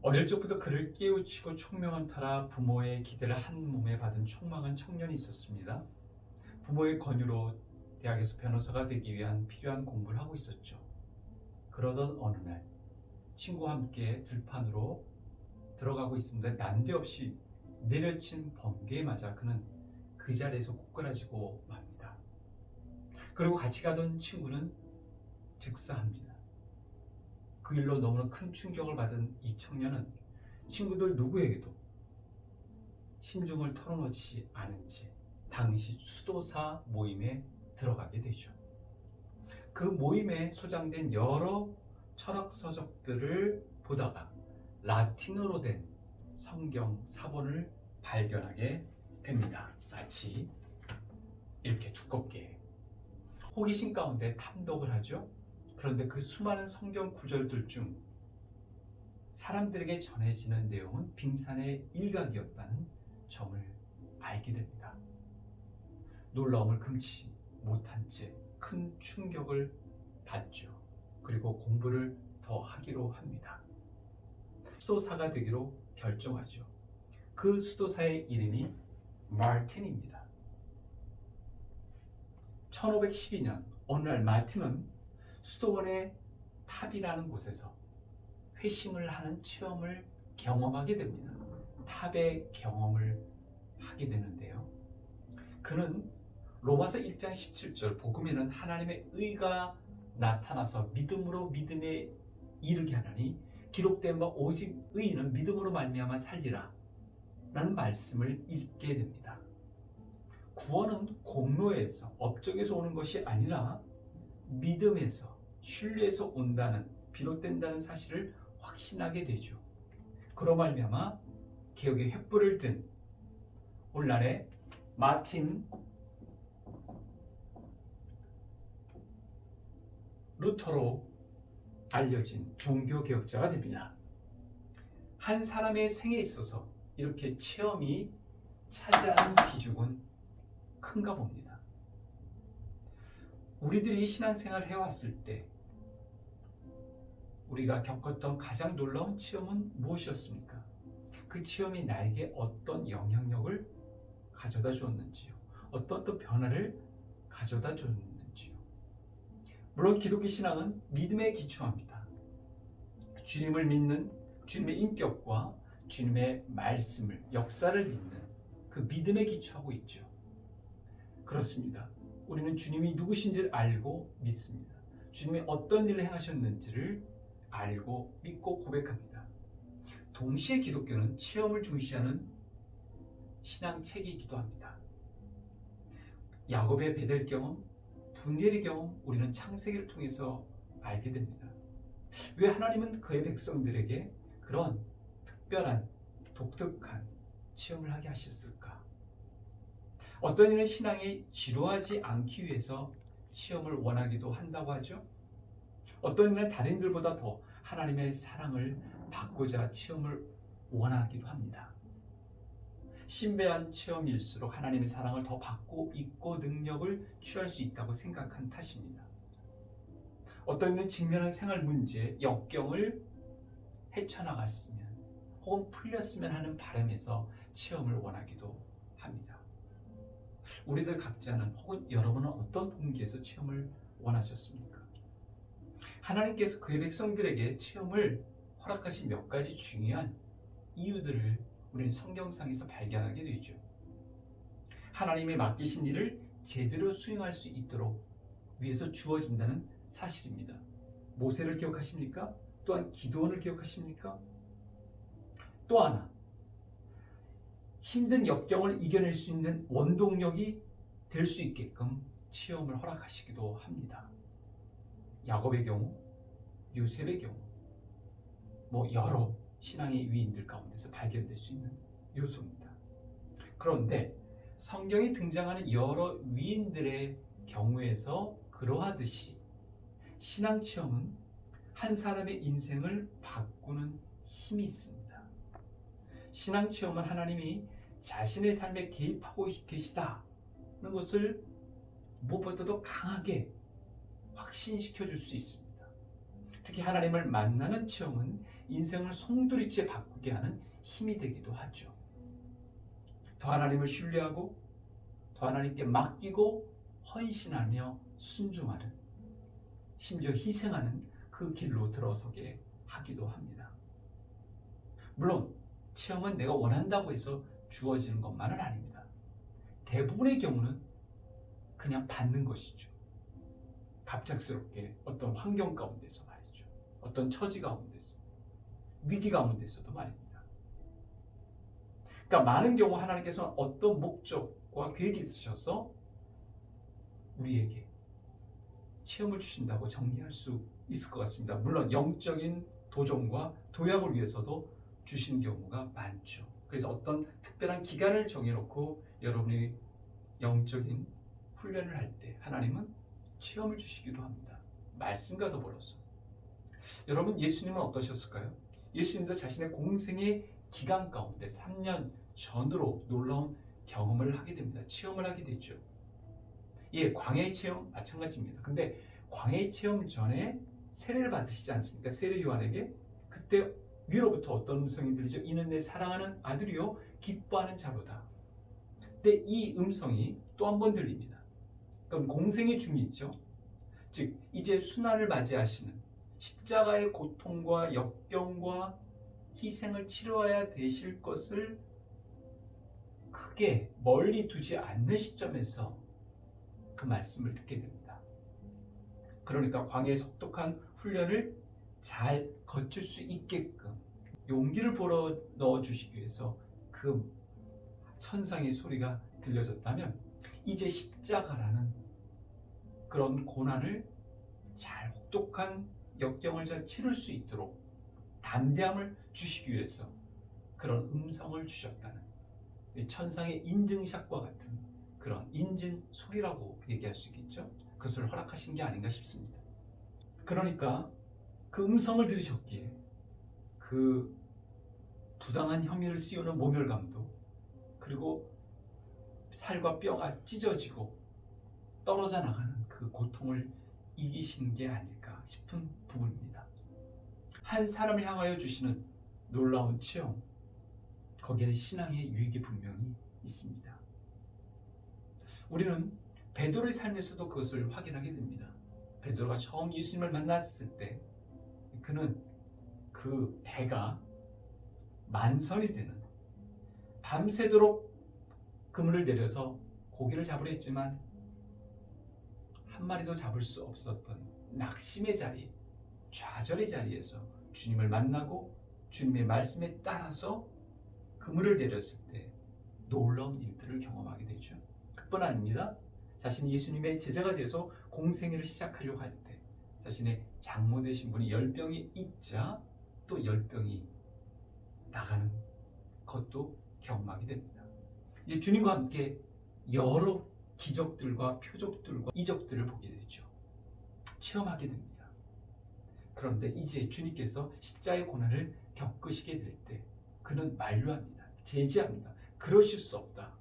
어릴 적부터 그를 깨우치고 총명한 터라 부모의 기대를 한 몸에 받은 촉망한 청년이 있었습니다. 부모의 권유로 대학에서 변호사가 되기 위한 필요한 공부를 하고 있었죠. 그러던 어느 날 친구와 함께 들판으로 들어가고 있습니다. 난데없이 내려친 번개에 맞아 그는 그 자리에서 꼬꾸라지고 맙니다. 그리고 같이 가던 친구는 즉사합니다. 그 일로 너무나 큰 충격을 받은 이 청년은 친구들 누구에게도 심중을 털어놓지 않은 채 당시 수도사 모임에 들어가게 되죠. 그 모임에 소장된 여러 철학 서적들을 보다가 라틴어로 된 성경 사본을 발견하게 됩니다. 마치 이렇게 두껍게 호기심 가운데 탐독을 하죠. 그런데 그 수많은 성경 구절들 중 사람들에게 전해지는 내용은 빙산의 일각이었다는 점을 알게 됩니다. 놀라움을 금치 못한 채 큰 충격을 받죠. 그리고 공부를 더 하기로 합니다. 수도사가 되기로 결정하죠. 그 수도사의 이름이 마틴입니다. 1512년 어느 날 마틴은 수도원의 탑이라는 곳에서 회심을 하는 체험을 경험하게 됩니다. 탑의 경험을 하게 되는데요. 그는 로마서 1장 17절 복음에는 하나님의 의가 나타나서 믿음으로 믿음에 이르게 하나니 기록된 바 오직 의인은 믿음으로 말미암아 살리라 라는 말씀을 읽게 됩니다. 구원은 공로에서 업적에서 오는 것이 아니라 믿음에서 신뢰에서 온다는 비롯된다는 사실을 확신하게 되죠. 그로 말미암아 개혁의 횃불을 든 오늘날의 마틴 루터로 알려진 종교개혁자가 됩니다. 한 사람의 생에 있어서 이렇게 체험이 차지하는 비중은 큰가 봅니다. 우리들이 신앙생활을 해왔을 때 우리가 겪었던 가장 놀라운 체험은 무엇이었습니까? 그 체험이 나에게 어떤 영향력을 가져다 주었는지요? 어떤 변화를 가져다 줬는지요? 물론 기독교 신앙은 믿음에 기초합니다. 주님을 믿는 주님의 인격과 주님의 말씀을, 역사를 믿는 그 믿음에 기초하고 있죠. 그렇습니다. 우리는 주님이 누구신지를 알고 믿습니다. 주님이 어떤 일을 행하셨는지를 알고 믿고 고백합니다. 동시에 기독교는 체험을 중시하는 신앙체계이기도 합니다. 야곱의 베델 경험, 분리의 경험 우리는 창세기를 통해서 알게 됩니다. 왜 하나님은 그의 백성들에게 그런 특별한 독특한 체험을 하게 하셨을까? 어떤 이는 신앙이 지루하지 않기 위해서 체험을 원하기도 한다고 하죠. 어떤 이는 다른 이들보다 더 하나님의 사랑을 받고자 체험을 원하기도 합니다. 신비한 체험일수록 하나님의 사랑을 더 받고 있고 능력을 취할 수 있다고 생각한 탓입니다. 어떤 이는 직면한 생활 문제, 역경을 헤쳐나갔으면 혹은 풀렸으면 하는 바람에서 체험을 원하기도 합니다. 우리들 각자는 혹은 여러분은 어떤 동기에서 체험을 원하셨습니까? 하나님께서 그의 백성들에게 체험을 허락하신 몇 가지 중요한 이유들을 우리는 성경상에서 발견하게 되죠. 하나님이 맡기신 일을 제대로 수행할 수 있도록 위해서 주어진다는 사실입니다. 모세를 기억하십니까? 또한 기드온을 기억하십니까? 또 하나, 힘든 역경을 이겨낼 수 있는 원동력이 될 수 있게끔 체험을 허락하시기도 합니다. 야곱의 경우, 요셉의 경우, 여러 신앙의 위인들 가운데서 발견될 수 있는 요소입니다. 그런데 성경에 등장하는 여러 위인들의 경우에서 그러하듯이 신앙 체험은 한 사람의 인생을 바꾸는 힘이 있습니다. 신앙 체험은 하나님이 자신의 삶에 개입하고 계시다는 것을 무엇보다도 강하게 확신시켜 줄 수 있습니다. 특히 하나님을 만나는 체험은 인생을 송두리째 바꾸게 하는 힘이 되기도 하죠. 더 하나님을 신뢰하고 더 하나님께 맡기고 헌신하며 순종하는, 심지어 희생하는 그 길로 들어서게 하기도 합니다. 물론 체험은 내가 원한다고 해서 주어지는 것만은 아닙니다. 대부분의 경우는 그냥 받는 것이죠. 갑작스럽게 어떤 환경 가운데서 말이죠. 어떤 처지 가운데서, 위기 가운데서도 말입니다. 그러니까 많은 경우 하나님께서는 어떤 목적과 계획이 있으셔서 우리에게 체험을 주신다고 정리할 수 있을 것 같습니다. 물론 영적인 도전과 도약을 위해서도 주신 경우가 많죠. 그래서 어떤 특별한 기간을 정해놓고 여러분이 영적인 훈련을 할 때 하나님은 체험을 주시기도 합니다. 말씀과 더불어서. 여러분, 예수님은 어떠셨을까요? 예수님도 자신의 공생의 기간 가운데 3년 전으로 놀라운 경험을 하게 됩니다. 체험을 하게 되죠. 예, 광야의 체험 마찬가지입니다. 근데 광야의 체험 전에 세례를 받으시지 않습니까? 세례 요한에게 그때 위로부터 어떤 음성이 들리죠? 이는 내 사랑하는 아들이요 기뻐하는 자로다. 근데 이 음성이 또 한 번 들립니다. 그럼 공생의 중이죠. 즉 이제 순환을 맞이하시는, 십자가의 고통과 역경과 희생을 치러야 되실 것을 크게 멀리 두지 않는 시점에서 그 말씀을 듣게 됩니다. 그러니까 광야의 속독한 훈련을 잘 거칠 수 있게끔 용기를 불어 넣어 주시기 위해서 그 천상의 소리가 들려졌다면, 이제 십자가라는 그런 고난을 잘 혹독한 역경을 잘 치를 수 있도록 담대함을 주시기 위해서 그런 음성을 주셨다는, 천상의 인증샷과 같은 그런 인증 소리라고 얘기할 수 있겠죠. 그것을 허락하신 게 아닌가 싶습니다. 그러니까 그 음성을 들으셨기에 그 부당한 혐의를 씌우는 모멸감도, 그리고 살과 뼈가 찢어지고 떨어져 나가는 그 고통을 이기신 게 아닐까 싶은 부분입니다. 한 사람을 향하여 주시는 놀라운 체험, 거기에는 신앙의 유익이 분명히 있습니다. 우리는 베드로의 삶에서도 그것을 확인하게 됩니다. 베드로가 처음 예수님을 만났을 때 그는 그 배가 만선이 되는, 밤새도록 그물을 내려서 고기를 잡으려 했지만 한 마리도 잡을 수 없었던 낙심의 자리, 좌절의 자리에서 주님을 만나고 주님의 말씀에 따라서 그물을 내렸을 때 놀라운 일들을 경험하게 되죠. 그뿐 아닙니다. 자신이 예수님의 제자가 되어서 공생애를 시작하려고 할 때 자신의 장모 되신 분이 열병이 있자 또 열병이 나가는 것도 경험하게 됩니다. 이제 주님과 함께 여러 기적들과 표적들과 이적들을 보게 되죠. 체험하게 됩니다. 그런데 이제 주님께서 십자가의 고난을 겪으시게 될 때 그는 만류합니다. 제지합니다. 그러실 수 없다.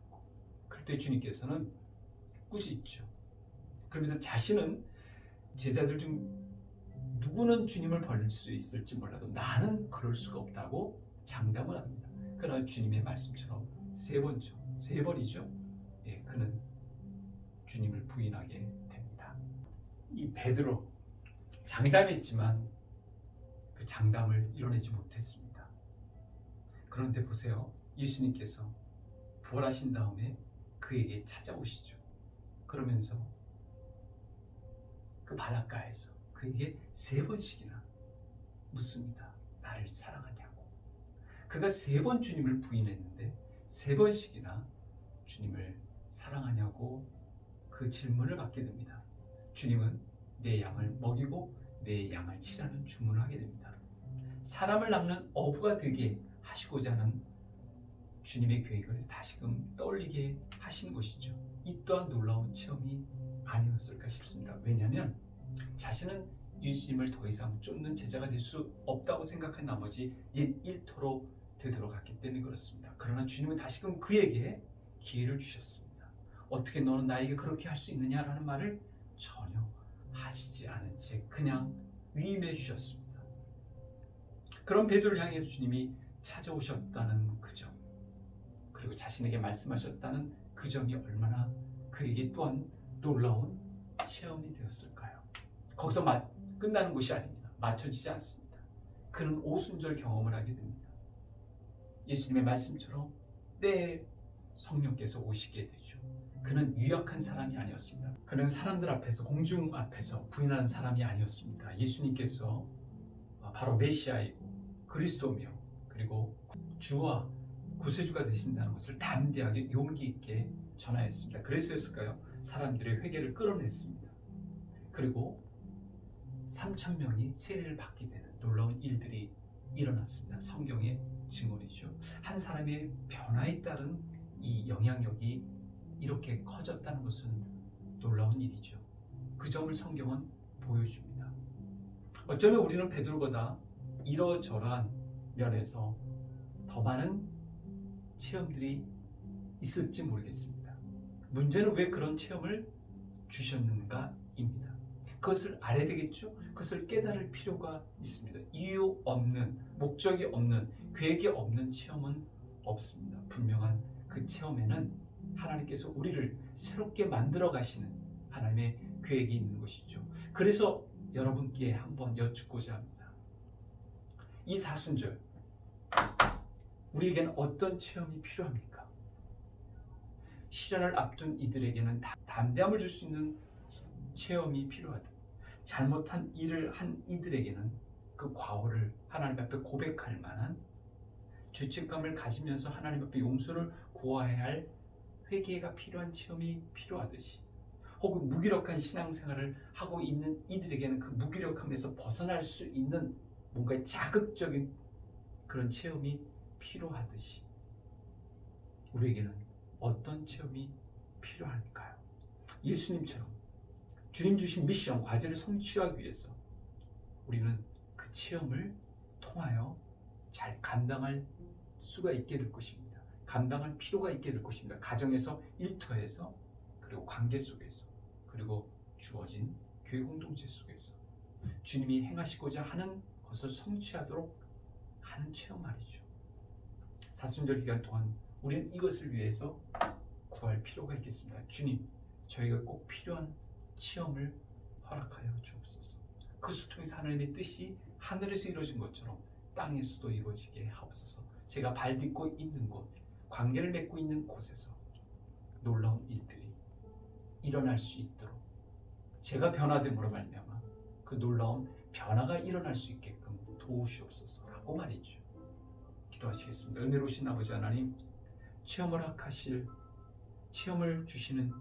그럴 때 주님께서는 꾸짖죠. 그러면서 자신은 제자들 중 누구는 주님을 버릴 수 있을지 몰라도 나는 그럴 수가 없다고 장담을 합니다. 그러나 주님의 말씀처럼 세 번이죠. 예, 그는 주님을 부인하게 됩니다. 이 베드로 장담했지만 그 장담을 이뤄내지 못했습니다. 그런데 보세요. 예수님께서 부활하신 다음에 그에게 찾아오시죠. 그러면서 그 바닷가에서 그에게 3번씩이나 묻습니다. 나를 사랑하냐고. 그가 3번 주님을 부인했는데 3번씩이나 주님을 사랑하냐고 그 질문을 받게 됩니다. 주님은 내 양을 먹이고 내 양을 치라는 주문을 하게 됩니다. 사람을 낚는 어부가 되게 하시고자 하는 주님의 계획을 다시금 떠올리게 하신 것이죠. 이 또한 놀라운 체험이 아니었을까 싶습니다. 왜냐하면 자신은 예수님을 더 이상 쫓는 제자가 될 수 없다고 생각한 나머지 옛 일터로 되돌아갔기 때문에 그렇습니다. 그러나 주님은 다시금 그에게 기회를 주셨습니다. 어떻게 너는 나에게 그렇게 할 수 있느냐라는 말을 전혀 하시지 않은 채 그냥 위임해 주셨습니다. 그런 베드로를 향해 주님이 찾아오셨다는 그 점, 그리고 자신에게 말씀하셨다는 그 점이 얼마나 그에게 또한 놀라운 체험이 되었을까요? 거기서 끝나는 것이 아닙니다. 맞춰지지 않습니다. 그는 오순절 경험을 하게 됩니다. 예수님의 말씀처럼 때 성령께서 오시게 되죠. 그는 유약한 사람이 아니었습니다. 그는 사람들 앞에서, 공중 앞에서 부인하는 사람이 아니었습니다. 예수님께서 바로 메시아이고 그리스도며 그리고 주와 구세주가 되신다는 것을 담대하게 용기 있게 전하였습니다. 그래서였을까요? 사람들의 회개를 끌어냈습니다. 그리고 3,000명이 세례를 받게 되는 놀라운 일들이 일어났습니다. 성경의 증언이죠. 한 사람의 변화에 따른 이 영향력이 이렇게 커졌다는 것은 놀라운 일이죠. 그 점을 성경은 보여줍니다. 어쩌면 우리는 베드로보다 이러저러한 면에서 더 많은 체험들이 있을지 모르겠습니다. 문제는 왜 그런 체험을 주셨는가입니다. 그것을 알아야 되겠죠? 그것을 깨달을 필요가 있습니다. 이유 없는, 목적이 없는, 계획이 없는 체험은 없습니다. 분명한 그 체험에는 하나님께서 우리를 새롭게 만들어 가시는 하나님의 계획이 있는 것이죠. 그래서 여러분께 한번 여쭙고자 합니다. 이 사순절, 우리에게는 어떤 체험이 필요합니까? 시련을 앞둔 이들에게는 담대함을 줄 수 있는 체험이 필요하듯, 잘못한 일을 한 이들에게는 그 과오를 하나님 앞에 고백할 만한 죄책감을 가지면서 하나님 앞에 용서를 구해야 할 회개가 필요한 체험이 필요하듯이, 혹은 무기력한 신앙생활을 하고 있는 이들에게는 그 무기력함에서 벗어날 수 있는 뭔가 자극적인 그런 체험이 필요하듯이 우리에게는 어떤 체험이 필요할까요? 예수님처럼 주님 주신 미션, 과제를 성취하기 위해서 우리는 그 체험을 통하여 잘 감당할 수가 있게 될 것입니다. 감당할 필요가 있게 될 것입니다. 가정에서, 일터에서, 그리고 관계 속에서, 그리고 주어진 교회 공동체 속에서 주님이 행하시고자 하는 것을 성취하도록 하는 체험 말이죠. 사순절 기간 동안 우리는 이것을 위해서 구할 필요가 있겠습니다. 주님, 저희가 꼭 필요한 체험을 허락하여 주옵소서. 그것을 통해서 하나님의 뜻이 하늘에서 이루어진 것처럼 땅에서도 이루어지게 하옵소서. 제가 발 딛고 있는 곳, 관계를 맺고 있는 곳에서 놀라운 일들이 일어날 수 있도록 제가 변화됨으로 말미암아 그 놀라운 변화가 일어날 수 있게끔 도우시옵소서라고 말이죠. 기도하시겠습니다. 은혜로우신 아버지 하나님, 체험을 허락하실, 체험을 주시는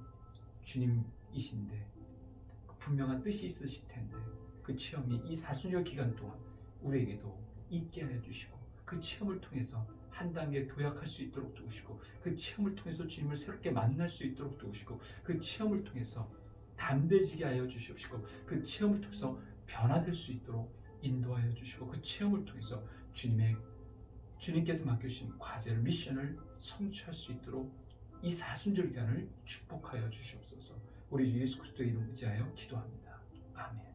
주님이신데 그 분명한 뜻이 있으실 텐데 그 체험이 이 사순절 기간 동안 우리에게도 있게 하여 주시고, 그 체험을 통해서 한 단계 도약할 수 있도록 도우시고, 그 체험을 통해서 주님을 새롭게 만날 수 있도록 도우시고, 그 체험을 통해서 담대지게 하여 주시옵시고, 그 체험을 통해서 변화될 수 있도록 인도하여 주시고, 그 체험을 통해서 주님께서 맡겨주신 과제를, 미션을 성취할 수 있도록 이 사순절 기간을 축복하여 주시옵소서. 우리 주 예수 그리스도의 이름 의지하여 기도합니다. 아멘.